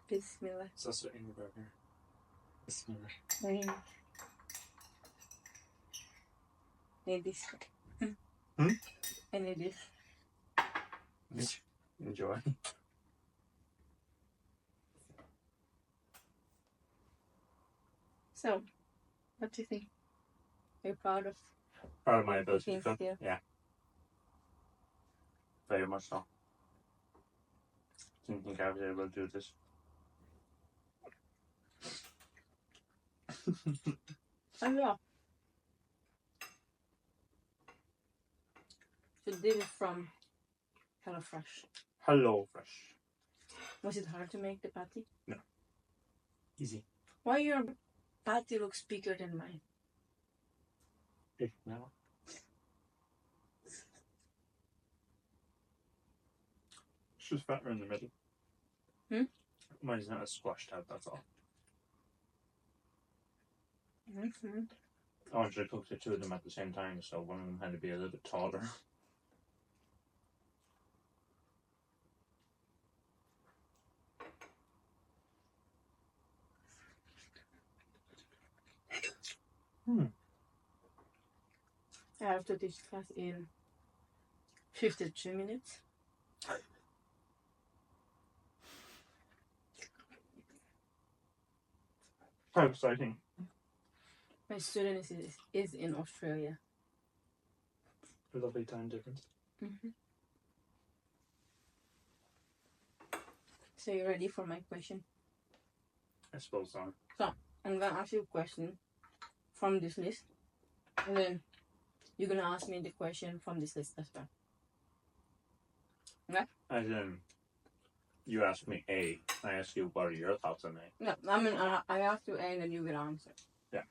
Bismillah. It's also in the burger. Bismillah. Need this. Hmm? I need this. Enjoy. So, what do you think? Are you proud of my ability to cook? Yeah. Yeah. Very much so. Didn't think I was able to do this. Oh yeah. So this is from HelloFresh. HelloFresh. Was it hard to make the patty? No. Easy. Why your patty looks bigger than mine? No. It's just fatter in the middle. Mine's not as squashed out, that's all. Mm-hmm. I wanted to cook the two of them at the same time, so one of them had to be a little bit taller. I have to teach class in 52 minutes. How exciting. My student is in Australia. A lovely time difference. Mm-hmm. So you ready for my question? I suppose so. So I'm gonna ask you a question from this list, and then you're gonna ask me the question from this list as well. Okay? As in, you ask me A, I ask you what are your thoughts on A? No, I mean I ask you A, and then you will answer. Yeah.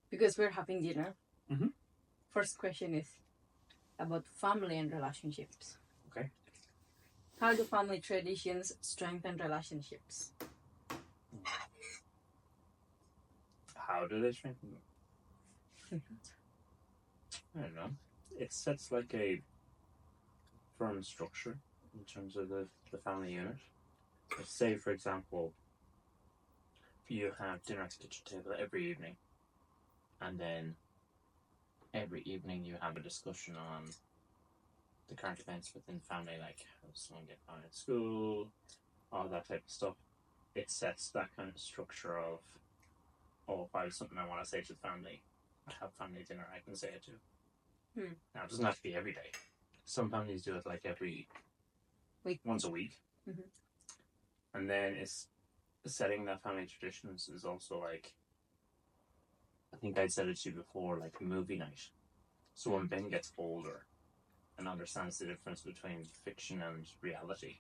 Because we're having dinner. Mm-hmm. First question is about family and relationships. Okay. How do family traditions strengthen relationships? How do they strengthen them? I don't know. It sets like a firm structure in terms of the family unit. Let's say, for example, you have dinner at the kitchen table every evening, and then every evening you have a discussion on the current events within the family, like how someone get on at school, all that type of stuff. It sets that kind of structure of, oh, if I have something I want to say to the family, I have family dinner, I can say it to. Now, it doesn't have to be every day. Some families do it like every week, once a week. Mm-hmm. And then it's setting that family traditions is also like, I think I said it to you before, like movie night. So when Ben gets older and understands the difference between fiction and reality,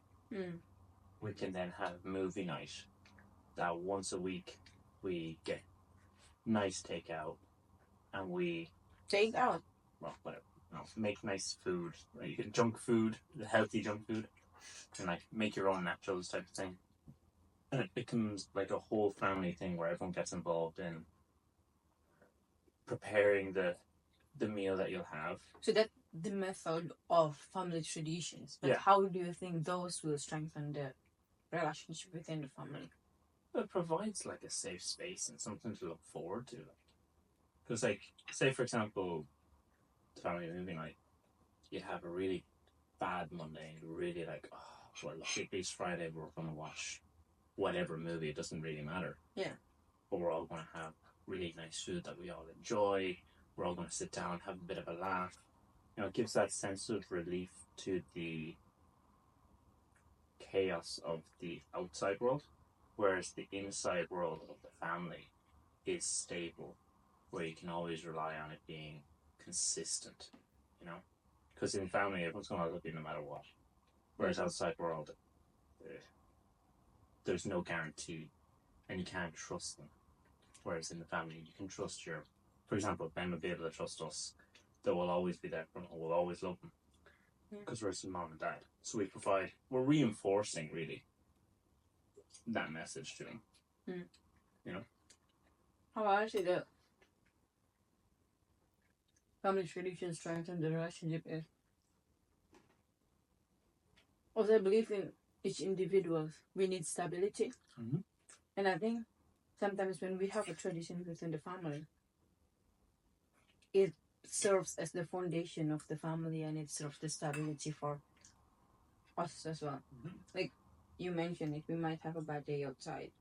we can then have movie night that once a week we get nice takeout and we take out. Well, whatever. No, make nice food. Like you get junk food, healthy junk food, and like make your own nachos type of thing. And it becomes like a whole family thing where everyone gets involved in preparing the meal that you'll have. So that's the method of family traditions. But how do you think those will strengthen the relationship within the family? It provides like a safe space and something to look forward to. Because like, say for example, the family movie night, you have a really bad Monday and you're really like, oh, well, look, it's Friday, we're going to watch whatever movie, it doesn't really matter. Yeah. But we're all going to have really nice food that we all enjoy. We're all going to sit down, have a bit of a laugh. You know, it gives that sense of relief to the chaos of the outside world, whereas the inside world of the family is stable, where you can always rely on it being consistent, you know? Because in family, everyone's going to love you no matter what. Whereas outside world, there's no guarantee, and you can't trust them. Whereas in the family, you can trust for example, Ben will be able to trust us. That we'll always be there for him, we'll always love him. Because we're his mom and dad. So we're reinforcing, really, that message to him. You know? How about it? family traditions strengthen the relationship is also I believe in each individual. We need stability. Mm-hmm. And I think sometimes when we have a tradition within the family, it serves as the foundation of the family and it serves the stability for us as well. Mm-hmm. Like you mentioned it, we might have a bad day outside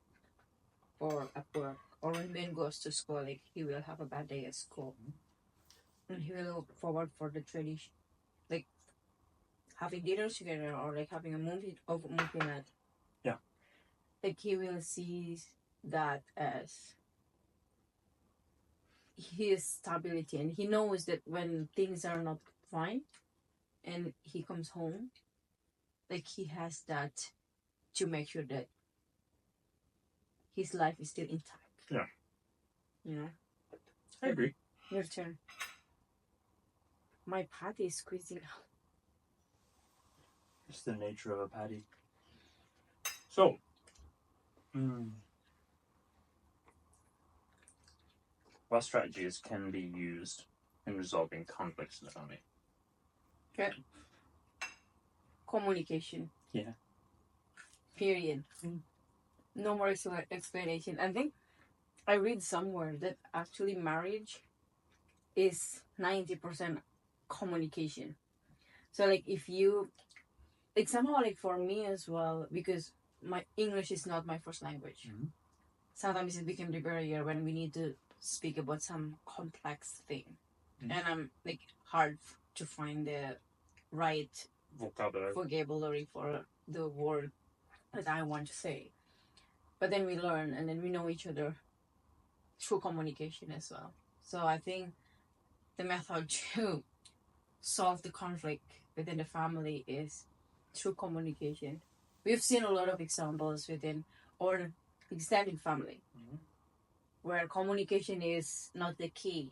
or at work. Or when Ben goes to school, like he will have a bad day at school. Mm-hmm. And he will look forward for the tradition. Like having dinner together or like having a movie night. Yeah. Like he will see that as his stability and he knows that when things are not fine and he comes home, like he has that to make sure that his life is still intact. Yeah. You know? I agree. Your turn. My patty is squeezing out. It's the nature of a patty. So, what strategies can be used in resolving conflicts in the family? Okay. Communication. Yeah. Period. No more explanation. I think I read somewhere that actually marriage is 90% communication. So like if you, like somehow like for me as well, because my English is not my first language. Mm-hmm. Sometimes it became the barrier when we need to speak about some complex thing. Mm-hmm. And I'm like hard to find the right vocabulary for the word that I want to say. But then we learn and then we know each other through communication as well. So I think the method to solve the conflict within the family is through communication. We've seen a lot of examples within our extended family where communication is not the key.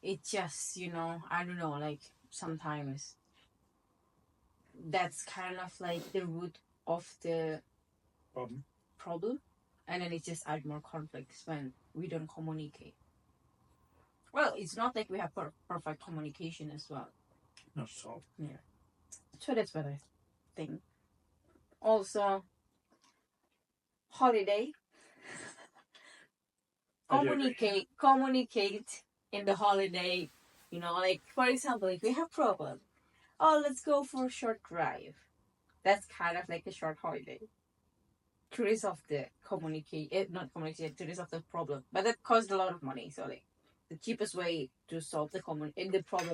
It just, I don't know, like sometimes that's kind of like the root of the problem. And then it just adds more conflicts when we don't communicate. Well, it's not like we have perfect communication as well. Not at all. Yeah. So that's what I think. Also, holiday. Communicate in the holiday. Like for example, if we have problem, let's go for a short drive. That's kind of like a short holiday. To resolve the not communicate, to resolve the problem, but that costs a lot of money. So like, the cheapest way to solve the problem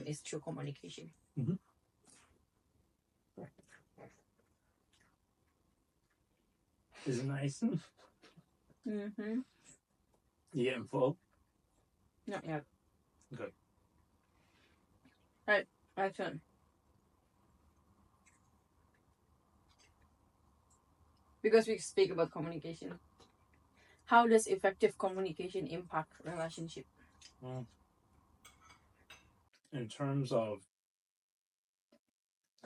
is through communication. Mm-hmm. Is it nice? Mm-hmm. You getting full? Not yet. Good. Right, my turn. Because we speak about communication. How does effective communication impact relationship? In terms of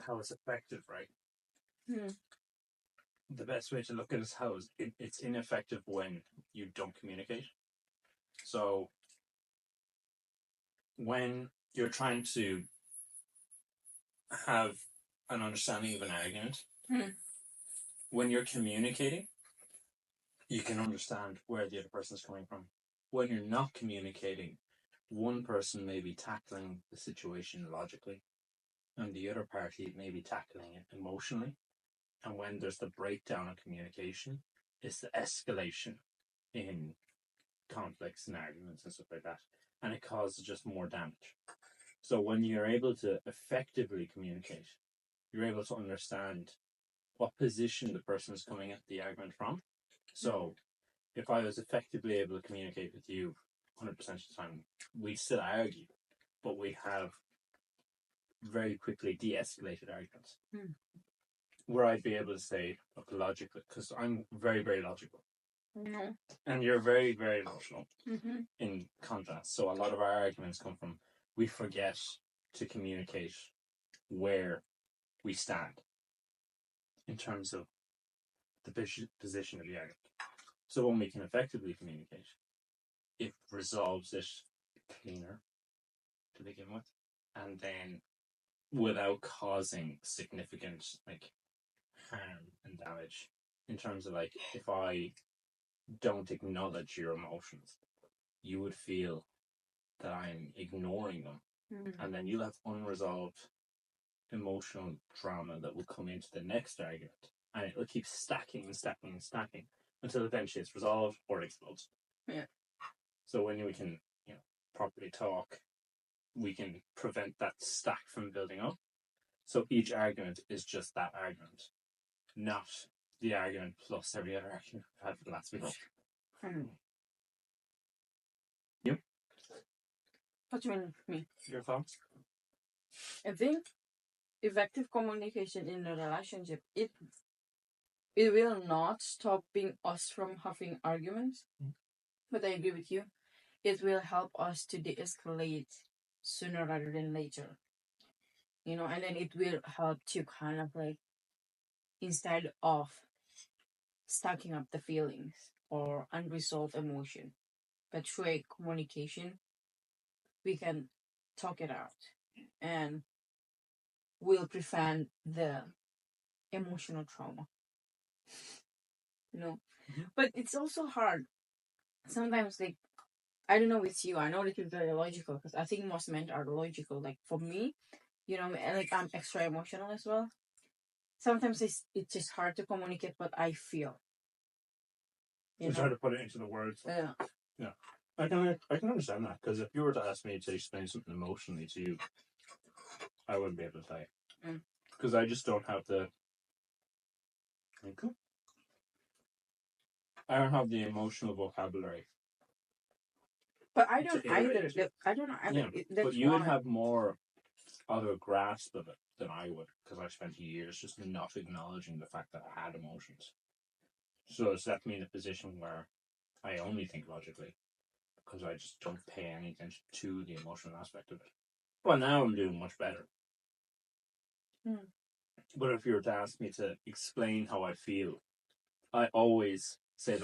how it's effective, right? The best way to look at it is how it's ineffective when you don't communicate. So when you're trying to have an understanding of an argument, when you're communicating, you can understand where the other person is coming from. When you're not communicating, one person may be tackling the situation logically, and the other party may be tackling it emotionally. And when there's the breakdown of communication, it's the escalation in conflicts and arguments and stuff like that. And it causes just more damage. So when you're able to effectively communicate, you're able to understand what position the person is coming at the argument from. So if I was effectively able to communicate with you 100% of the time, we'd still argue, but we have very quickly de-escalated arguments. Where I'd be able to say, look, logically, because I'm very, very logical. No. And you're very, very emotional in contrast. So a lot of our arguments come from we forget to communicate where we stand in terms of the position of the argument. So when we can effectively communicate, it resolves it cleaner to begin with, and then without causing significant like harm and damage. In terms of like, if I don't acknowledge your emotions, you would feel that I'm ignoring them, and then you'll have unresolved emotional drama that will come into the next argument, and it'll keep stacking and stacking and stacking until eventually it's resolved or explodes. Yeah. So when we can, properly talk, we can prevent that stack from building up. So each argument is just that argument, not the argument plus every other argument we've had for the last week. Yep. What do you mean, me? Your thoughts? I think effective communication in a relationship, it will not stop us from having arguments. But I agree with you. It will help us to de-escalate sooner rather than later. And then it will help to kind of like, instead of stacking up the feelings or unresolved emotion, but through a communication, we can talk it out and will prevent the emotional trauma. But it's also hard. Sometimes, like, I don't know with you, I know that you're very logical, because I think most men are logical. Like, for me, and like, I'm extra emotional as well. Sometimes it's just hard to communicate what I feel. It's hard to put it into the words. Yeah. I can understand that, because if you were to ask me to explain something emotionally to you, I wouldn't be able to tell you. Because I just don't have the... I don't have the emotional vocabulary. But I don't either. I don't know. But you would have more of a grasp of it than I would, because I spent years just not acknowledging the fact that I had emotions. So it's left me in a position where I only think logically, because I just don't pay any attention to the emotional aspect of it. Well, now I'm doing much better. But if you were to ask me to explain how I feel, I always say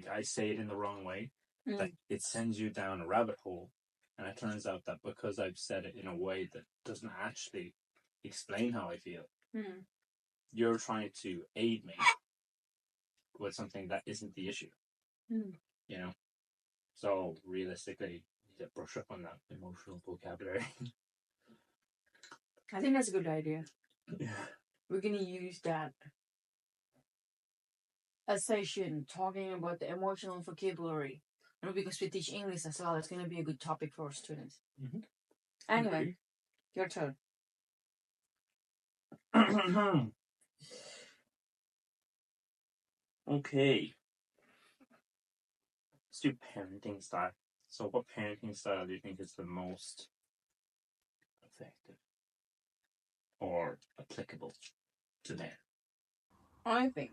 I say it in the wrong way. Like, it sends you down a rabbit hole, and it turns out that because I've said it in a way that doesn't actually explain how I feel, you're trying to aid me with something that isn't the issue. So realistically, you need to brush up on that emotional vocabulary. I think that's a good idea. Yeah. We're gonna use that a session talking about the emotional vocabulary. Because we teach English as well, it's gonna be a good topic for our students. Anyway, your turn. Okay. Let's do parenting style. So what parenting style do you think is the most effective or applicable to men? I think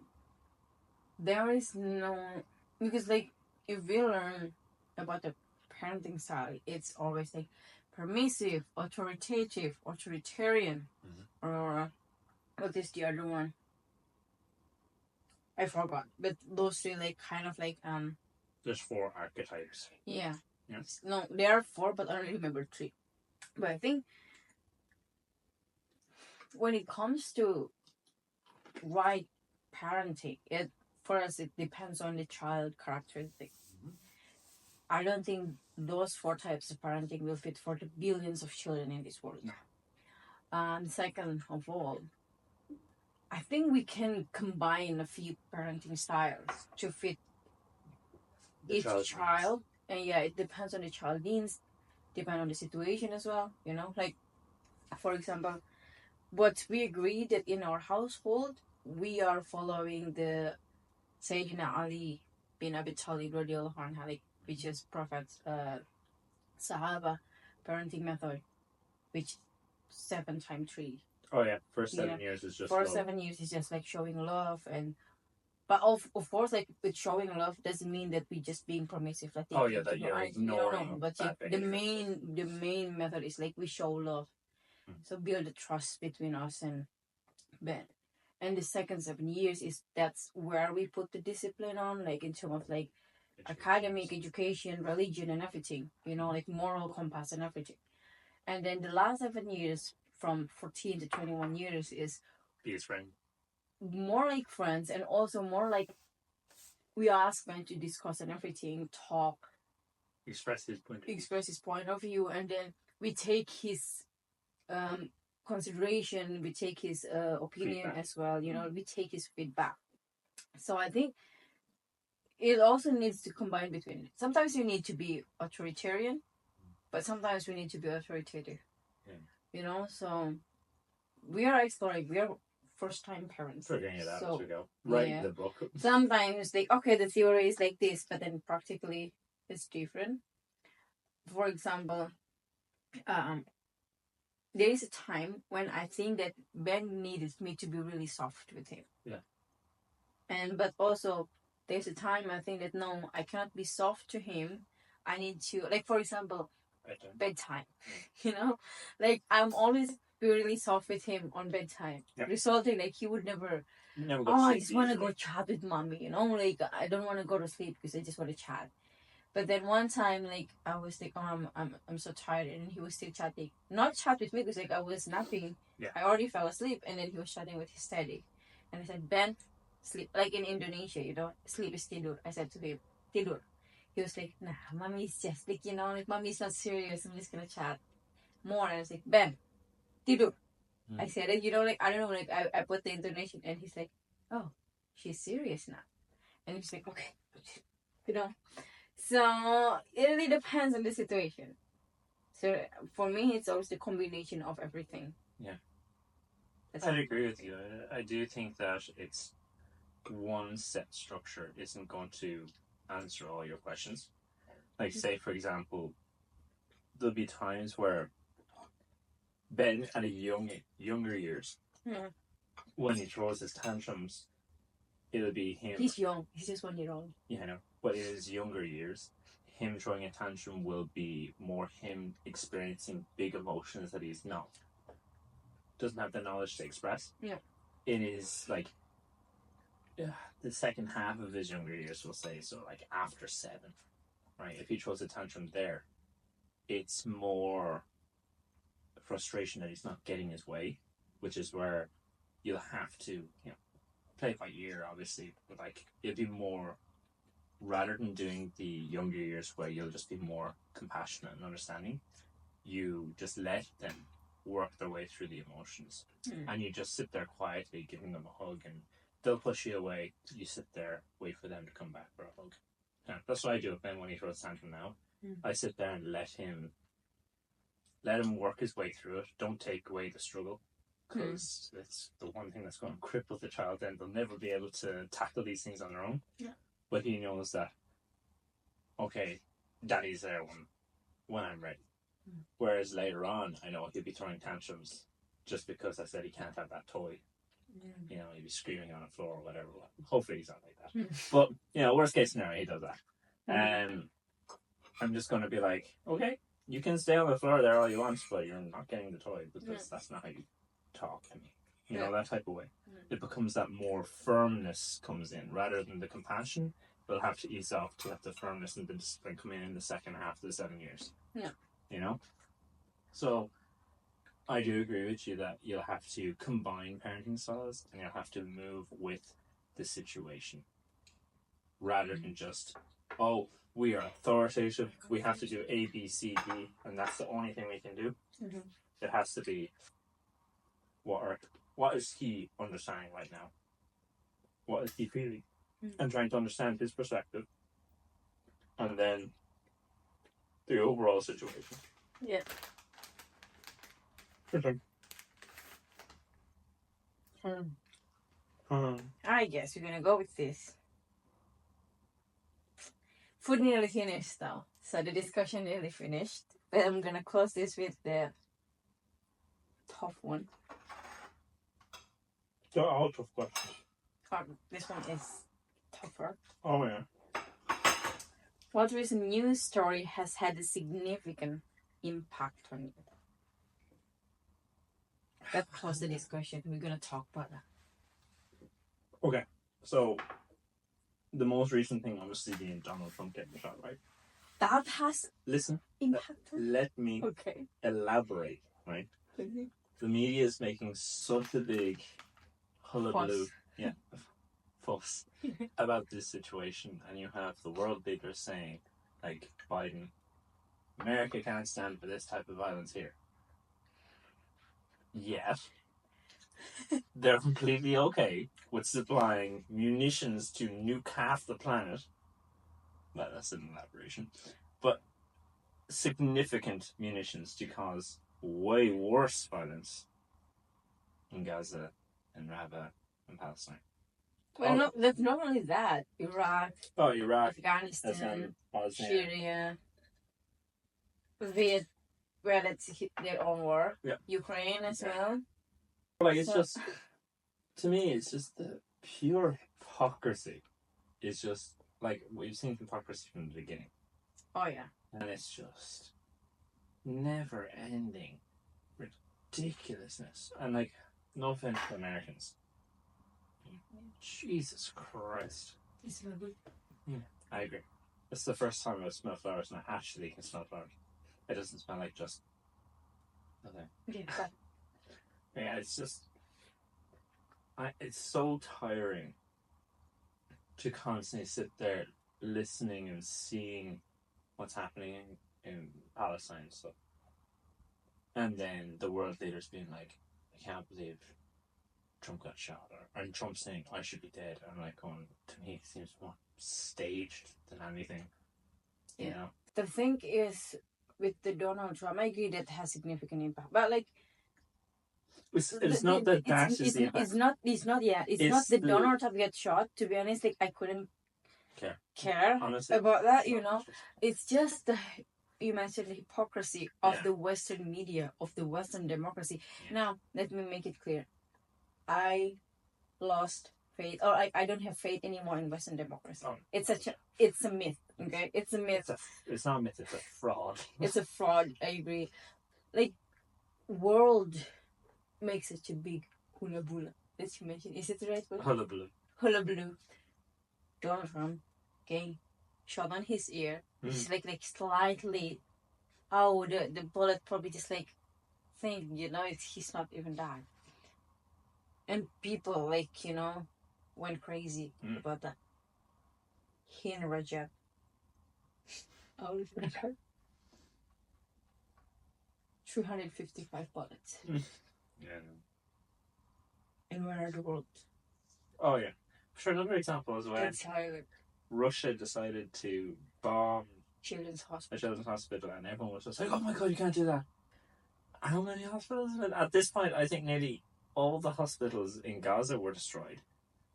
there is no... Because, like, if we learn about the parenting style, it's always like permissive, authoritative, authoritarian, or what is the other one? I forgot. But those three, like, kind of like There's 4 archetypes. Yeah. Yes. No, there are 4, but I only remember 3. But I think when it comes to right parenting, for us it depends on the child characteristic. I don't think those 4 types of parenting will fit for the billions of children in this world. And second of all, I think we can combine a few parenting styles to fit each child. And it depends on the child needs, depend on the situation as well. Like, for example, but we agree that in our household we are following the Sayyidina Ali bin Abi Talib radiallahu anhu, which is Prophet's Sahaba parenting method, which 7 times 3. Oh yeah, first 7 years is just... First 7 years is just like showing love, but of course, like, with showing love doesn't mean that we just being permissive. Like, that you're ignoring. But the main method is like we show love, so build a trust between us and Ben. And the second 7 years that's where we put the discipline on, like in terms of like academic, education, religion, and everything. Like moral compass and everything. And then the last 7 years, from 14 to 21 years, is be his friend. More like friends, and also more like we ask Ben to discuss and everything, talk, express his point of view, and then we take his consideration, we take his opinion feedback as well. We take his feedback. So I think it also needs to combine between. Sometimes you need to be authoritarian, but sometimes we need to be authoritative. Yeah. So we are exploring. We are first-time parents. Figuring it out as we go. Write the book. Sometimes the theory is like this, but then practically it's different. For example, there is a time when I think that Ben needed me to be really soft with him. Yeah. But also there's a time I think that no, I cannot be soft to him. I need to, like, for example, bedtime. Like I'm always be really soft with him on bedtime. Yep. Resulting like he would never go I just want to go chat with mommy, like I don't want to go to sleep because I just want to chat. But then one time, like I was like, I'm so tired, and he was still chatting. Not chat with me because like I was napping. Yeah. I already fell asleep, and then he was chatting with his daddy, and I said, Ben, sleep. Like in Indonesia, sleep is tidur. I said to him, tidur. He was like, nah, mommy's just like like mommy's not serious. I'm just gonna chat more. And I was like, Ben, tidur. I said it, like I don't know, like I put the intonation, and he's like, oh, she's serious now, and he's like, okay, So it really depends on the situation. So for me, it's always the combination of everything. Yeah, I'd agree with you. I do think that it's one set structure isn't going to answer all your questions. Like, say for example, there'll be times where Ben at a younger years, when he throws his tantrums, it'll be him. He's young. He's just 1 year old. Yeah, I know. But in his younger years, him throwing a tantrum will be more him experiencing big emotions that he's doesn't have the knowledge to express. Yeah. In his the second half of his younger years, we'll say, so like after 7, right? If he throws a tantrum there, it's more frustration that he's not getting his way, which is where you'll have to, play it by ear, obviously, but like it'll be more, rather than doing the younger years where you'll just be more compassionate and understanding, you just let them work their way through the emotions, and you just sit there quietly giving them a hug, and they'll push you away. You sit there, wait for them to come back for a hug. Yeah, that's what I do with Ben when he throws tantrum now. I sit there and let him work his way through it. Don't take away the struggle, because it's the one thing that's going to cripple the child. Then they'll never be able to tackle these things on their own. Yeah. But he knows that, okay, daddy's there when I'm ready. Whereas later on, I know he'll be throwing tantrums just because I said he can't have that toy. He'll be screaming on the floor or whatever. Hopefully he's not like that. But, worst case scenario, he does that. I'm just going to be like, okay, you can stay on the floor there all you want, but you're not getting the toy, because that's not how you talk to me. That type of way. It becomes that more firmness comes in rather than the compassion. They'll have to ease off to let the firmness and the discipline come in the second half of the 7 years. Yeah. So I do agree with you that you'll have to combine parenting styles, and you'll have to move with the situation rather than just, we are authoritative, we have to do A, B, C, D, and that's the only thing we can do. It has to be, what is he understanding right now? What is he feeling? And trying to understand his perspective. And then the overall situation. Yeah. I guess we're gonna go with this. Food nearly finished though, so the discussion nearly finished. But I'm gonna close this with the tough one. They're all tough questions. This one is tougher. Oh yeah. What recent news story has had a significant impact on you? That was the discussion. We're gonna talk about that. Okay, so the most recent thing, obviously, being Donald Trump getting shot, right? that has listen. impact. Let me elaborate. Right. Okay. The media is making such a big hullabaloo, fuss about this situation, and you have the world leaders saying, like Biden, America can't stand for this type of violence here. Yet, they're completely okay with supplying munitions to nuke half the planet. Well, that's an elaboration. But significant munitions to cause way worse violence in Gaza and Rafah and Palestine. Well, no, that's not only that. Iraq, Afghanistan, Syria, where it's hit their own war. Yeah. Ukraine as well. Like, it's just, to me, it's just the pure hypocrisy. It's just, like, we've seen hypocrisy from the beginning. Oh, yeah. And it's just never-ending ridiculousness. And, like, no offense to Americans. Jesus Christ. It's very good. Yeah, I agree. It's the first time I've smelled flowers and I actually can smell flowers. It doesn't smell like just nothing. Yeah, yeah, it's just... it's so tiring to constantly sit there listening and seeing what's happening in Palestine and stuff. And then the world leaders being like, I can't believe Trump got shot, and Trump saying I should be dead. I'm like, going, to me it seems more staged than anything. You know. The thing is, with the Donald Trump, I agree that has significant impact, but like, it's not that that is the impact. It's not that Donald Trump gets shot. To be honest, like, I couldn't care honestly about that. You know, it's just you mentioned the hypocrisy of the Western media, of the Western democracy. Yeah. Now, let me make it clear. I lost faith, or I don't have faith anymore in Western democracy. Oh, it's a myth, okay? It's a myth. It's not a myth, it's a fraud. It's a fraud, I agree. Like, world makes such a big hullabaloo. Let's mention, is it the right word? Hullabaloo. Hullabaloo. Donald Trump, okay, shot on his ear. It's like slightly, the bullet probably just like thing, you know, he's not even died. And people, like, you know, went crazy about that. He and Rajab. 355 bullets. Yeah. And where are the world? Oh, yeah. For another example is when Russia decided to bomb a children's hospital, and everyone was just like, oh my god, you can't do that. How many hospitals? At this point, I think nearly all the hospitals in Gaza were destroyed.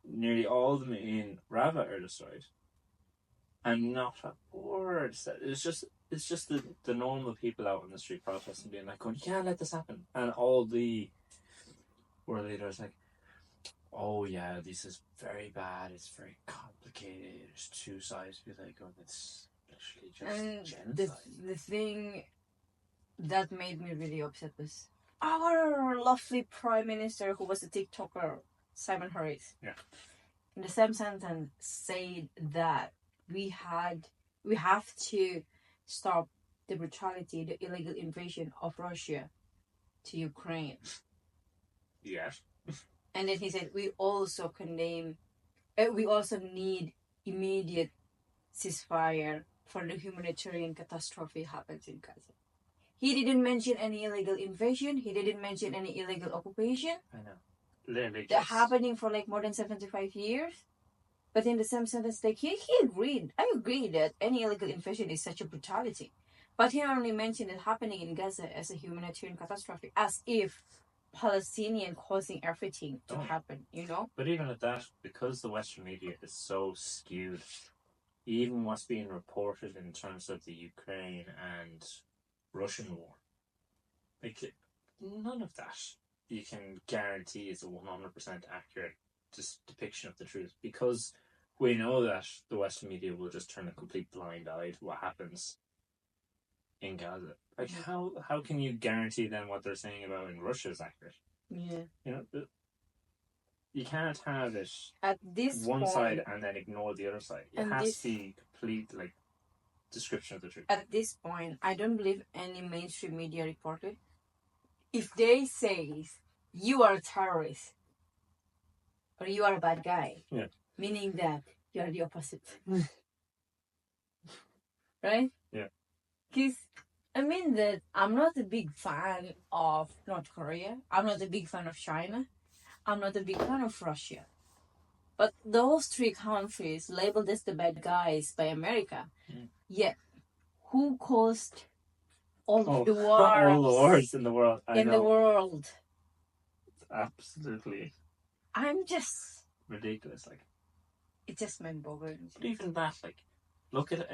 Nearly all of them in Rafah are destroyed. And not a word said. It's just the normal people out on the street protesting, being like, going, you can't let this happen. And all the world leaders like, oh yeah, this is very bad, it's very complicated, there's two sides. Be like, oh, it's literally just genocide. The thing that made me really upset was our lovely Prime Minister, who was a TikToker, Simon Harris. Yeah. In the same sentence, said that we have to stop the brutality, the illegal invasion of Russia to Ukraine. Yes. And then he said, we also need immediate ceasefire for the humanitarian catastrophe happens in Gaza. He didn't mention any illegal invasion. He didn't mention any illegal occupation. I know. Literally They're happening for like more than 75 years. But in the same sentence, like, he agreed. I agree that any illegal invasion is such a brutality. But he only mentioned it happening in Gaza as a humanitarian catastrophe, as if Palestinian causing everything to happen, you know? But even at that, because the Western media is so skewed, even what's being reported in terms of the Ukraine and Russian war, like, none of that you can guarantee is a 100% accurate depiction of the truth, because we know that the Western media will just turn a complete blind eye to what happens in Gaza. Like, how can you guarantee then what they're saying about in Russia is accurate? Yeah. You know, you can't have it at this one point, side and then ignore the other side. It has to be complete, like, description of the truth. At this point, I don't believe any mainstream media reporter. If they say you are a terrorist or you are a bad guy, meaning that you are the opposite. Right? Yeah. Because, I mean that I'm not a big fan of North Korea. I'm not a big fan of China. I'm not a big fan of Russia. But those three countries labeled as the bad guys by America, yet who caused all the wars? All the wars in the world. The world. It's absolutely. I'm just ridiculous. Like, it's just mind-boggling. But even that, like, look at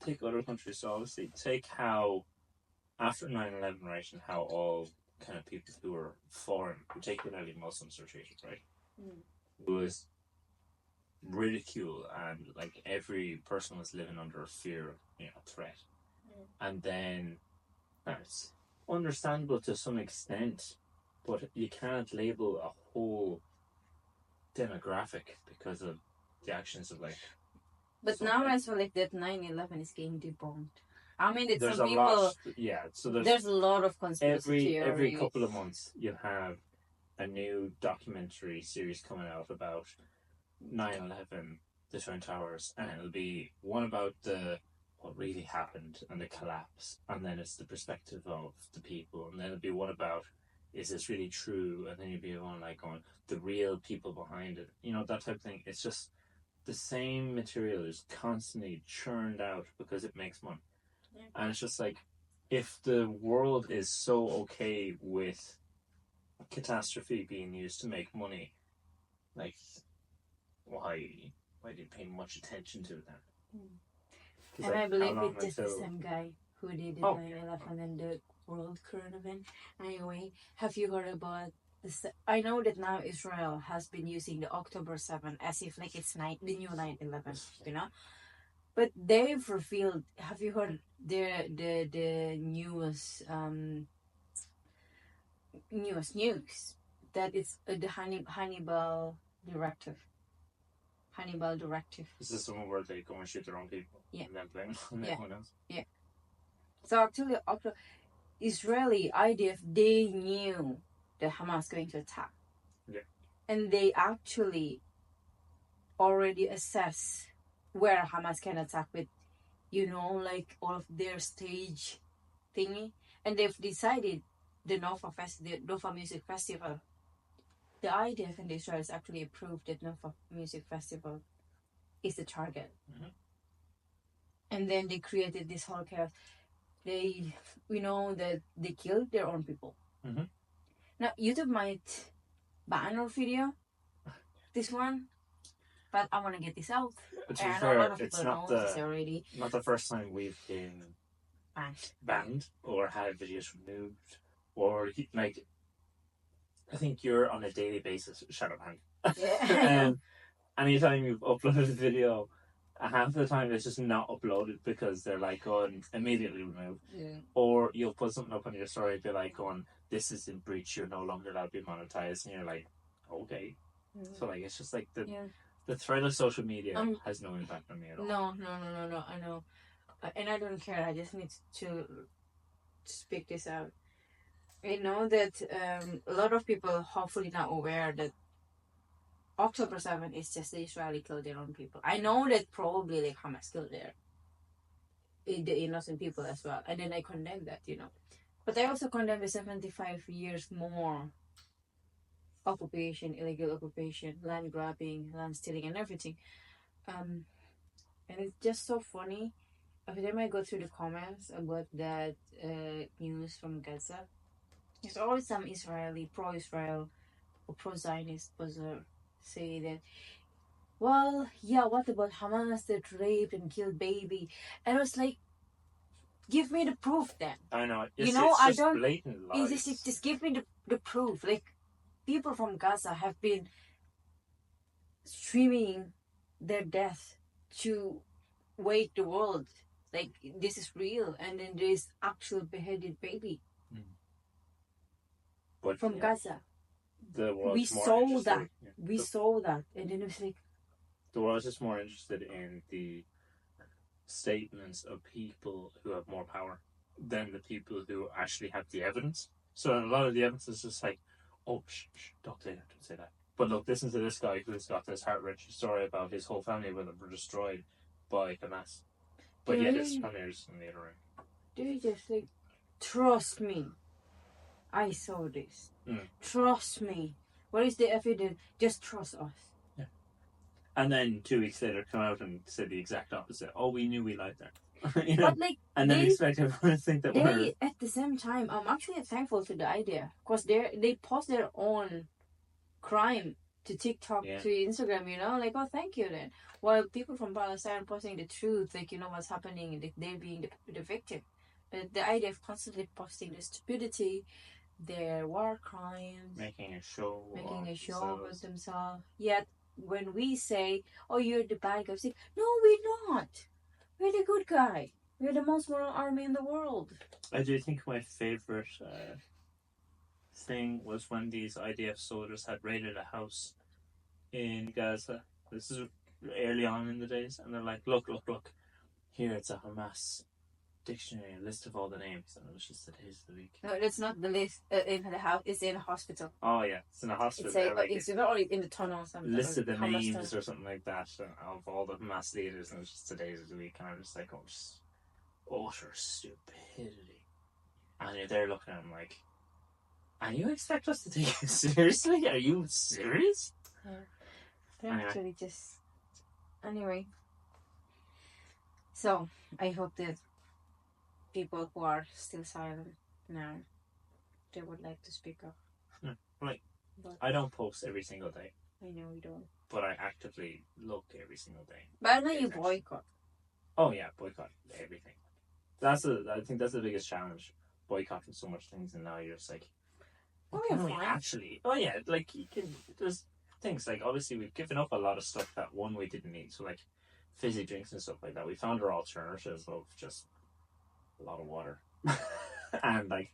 take other countries. So obviously, take how after 9/11, right, and how all kind of people who were foreign, particularly Muslims, were treated, right? It was ridicule, and like every person was living under a fear of, threat. And then it's understandable to some extent, but you can't label a whole demographic because of the actions of like. But now I feel like that 9/11 is getting debunked. I mean, it's there's some a people. Lot, yeah. So there's a lot of conspiracy theories. Every couple of months you have a new documentary series coming out about 9/11, the Twin Towers, and it'll be one about what really happened and the collapse, and then it's the perspective of the people, and then it'll be one about is this really true, and then you'll be one like on the real people behind it, that type of thing. It's just the same material is constantly churned out because it makes money. Yeah. And it's just like, if the world is so okay with catastrophe being used to make money, like, why do you pay much attention to it then? And like, I believe it's just the same guy who did the 9/11 and the world current event. Anyway, have you heard about this? I know that now Israel has been using the October 7 as if like it's the new 9/11, But they've revealed. Have you heard the newest news that it's the Hannibal directive? Hannibal directive. Is this the one where they go and shoot their own people? Yeah. And then blame on everyone else? Yeah. So actually, Israeli IDF, they knew that Hamas going to attack. Yeah. And they actually already assess where Hamas can attack with, like all of their stage thingy. And they've decided the Nova Music Festival. The IDF and the Israelis actually approved that Nova Music Festival is the target. Mm-hmm. And then they created this whole chaos. We know that they killed their own people. Mm-hmm. Now, YouTube might ban our video, this one, but I want to get this out. But to be fair, a lot of people know this already. Not the first time we've been banned or had videos removed, or like, I think you're on a daily basis shadow banned. Yeah. Anytime you've uploaded a video, half the time it's just not uploaded because they're like going immediately removed. Yeah. Or you'll put something up on your story, be like going, this is in breach, you're no longer allowed to be monetized, and you're like, okay. Mm. So like it's just like the threat of social media has no impact on me at all. No, I know. And I don't care, I just need to speak this out. I know that a lot of people hopefully not aware that October 7 is just the Israeli killed their own people. I know that probably like Hamas killed the innocent people as well. And then I condemn that, But I also condemn the 75 years more occupation, illegal occupation, land grabbing, land stealing and everything. And it's just so funny. Every time I go through the comments about that news from Gaza, there's always some Israeli, pro-Israel or pro-Zionist buzzer say that, well, yeah, what about Hamas that raped and killed baby? And I was like, give me the proof then. I know. I don't. Blatant lies. Just give me the proof. Like, people from Gaza have been streaming their death to wake the world. Like, this is real. And then there's actual beheaded baby. But, from Gaza. We saw that. We saw that. And then it was like, the world's just more interested in the statements of people who have more power than the people who actually have the evidence. So a lot of the evidence is just like, oh, don't say that, don't say that. But look, listen to this guy who's got this heart-wrenching story about his whole family were destroyed by Hamas. But yet his family is in the other room. Do you just like, trust me? I saw this. Trust me. What is the evidence? Just trust us. Yeah. And then 2 weeks later, come out and say the exact opposite. Oh, we knew we lied there. You know? But like, and then expect everyone to think that we're... At the same time, I'm actually thankful to the idea. Because they post their own crime to TikTok, to Instagram, you know? Like, oh, thank you then. While people from Palestine posting the truth, like, you know, what's happening, like, they're being the victim. But the idea of constantly posting the stupidity, their war crimes, making a show of themselves. Yet when we say, "Oh, you're the bad guy," say, "No, we're not. We're the good guy. We're the most moral army in the world." I do think my favorite thing was when these IDF soldiers had raided a house in Gaza. This is early on in the days, and they're like, "Look! Here, it's a Hamas dictionary, a list of all the names," and it was just the days of the week. No, it's not the list in the house. It's in a hospital. Oh yeah, it's in a hospital. It's not in the tunnel or something. Listed the names or something like that of all the Hamas leaders, and it was just the days of the week, and I'm just like, oh, just utter stupidity. And you're there looking at them like, and you expect us to take it seriously? Are you serious? Yeah, they're actually just anyway. So I hope that people who are still silent now, they would like to speak up. I don't post every single day. I know you don't. But I actively look every single day. But I know you boycott. Oh yeah, boycott everything. I think that's the biggest challenge, boycotting so much things, and now you're just like, actually? Oh yeah, like there's things like obviously we've given up a lot of stuff that we didn't need. So like fizzy drinks and stuff like that. We found our alternatives of just a lot of water, and like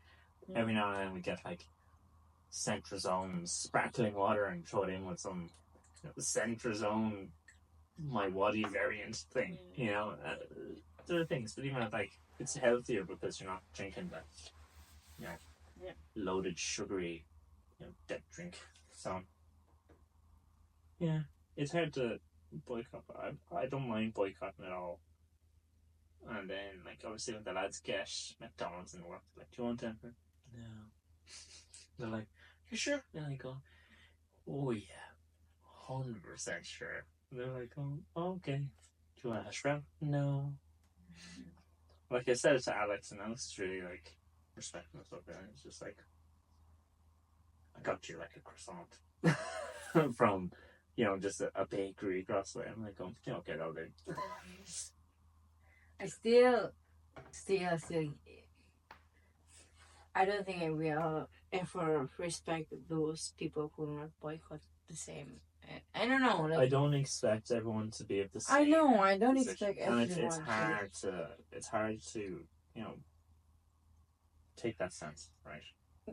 every now and then we get like Centrazone sparkling water and throw it in with some Centrazone my waddy variant thing. You know, there are things, but even like it's healthier because you're not drinking that, loaded sugary, dead drink. So yeah, it's hard to boycott. I don't mind boycotting at all. And then, like, obviously when the lads get McDonald's in work, like, do you want anything? No. They're like, you sure? And I go, oh yeah, 100% sure. And they're like, oh, okay. Do you want a hash brown? No. Like I said it to Alex, and Alex is really, like, respecting us up there. It's just like, I got you, like, a croissant from, just a bakery across the way. I'm like, okay, that'll do. I still, I don't think I will ever respect those people who not boycott the same. I don't know. Like, I don't expect everyone to be of the same. I know. I don't position. expect everyone. And it's hard to take that stance, right?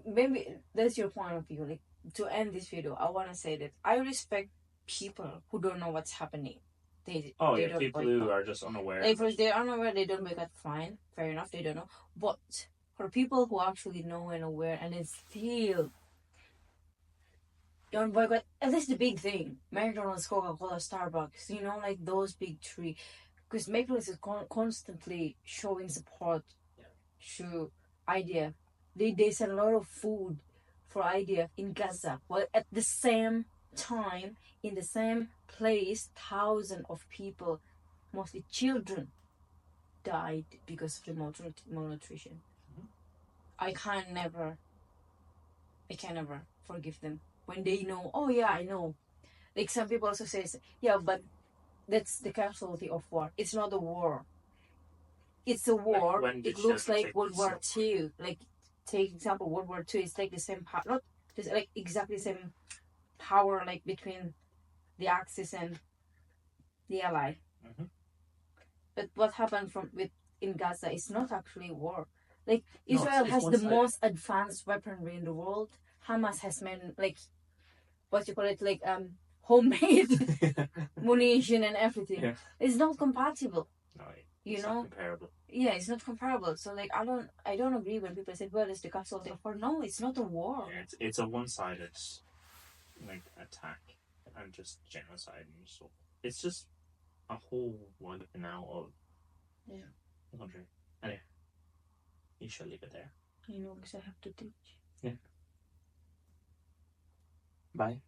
Maybe that's your point of view. Like, to end this video, I want to say that I respect people who don't know what's happening. People who are just unaware. Like, if they're unaware, they don't boycott, fine, fair enough, they don't know. But for people who actually know and aware and then still don't boycott, at least the big thing, McDonald's, Coca-Cola, Starbucks, like those big three. Because McDonald's is constantly showing support to IDF. They sell a lot of food for IDF in Gaza. Well, at the same time, in the same place, thousands of people, mostly children, died because of the malnutrition. I can never forgive them when they know. Oh yeah, I know. Like some people also say, yeah, but that's the casualty of war. It's not a war. It's a war. Like it looks like World War II. Like, take example, World War II. It's like the same power, not just like exactly the same power, like between the Axis and the Ally. Mm-hmm. But what happened in Gaza is not actually war. Like, Israel has the most advanced weaponry in the world. Hamas has made, like, homemade munition and everything. Yeah. It's not compatible. No, You it's know, not comparable. Yeah, it's not comparable. So like I don't agree when people say, well, it's the castle of the war. No, it's not a war. Yeah, it's a one-sided like attack and just genocide and stuff. It's just a whole wiping out of the country. Anyway, you shall leave it there. You know, because I have to teach. Yeah. Bye.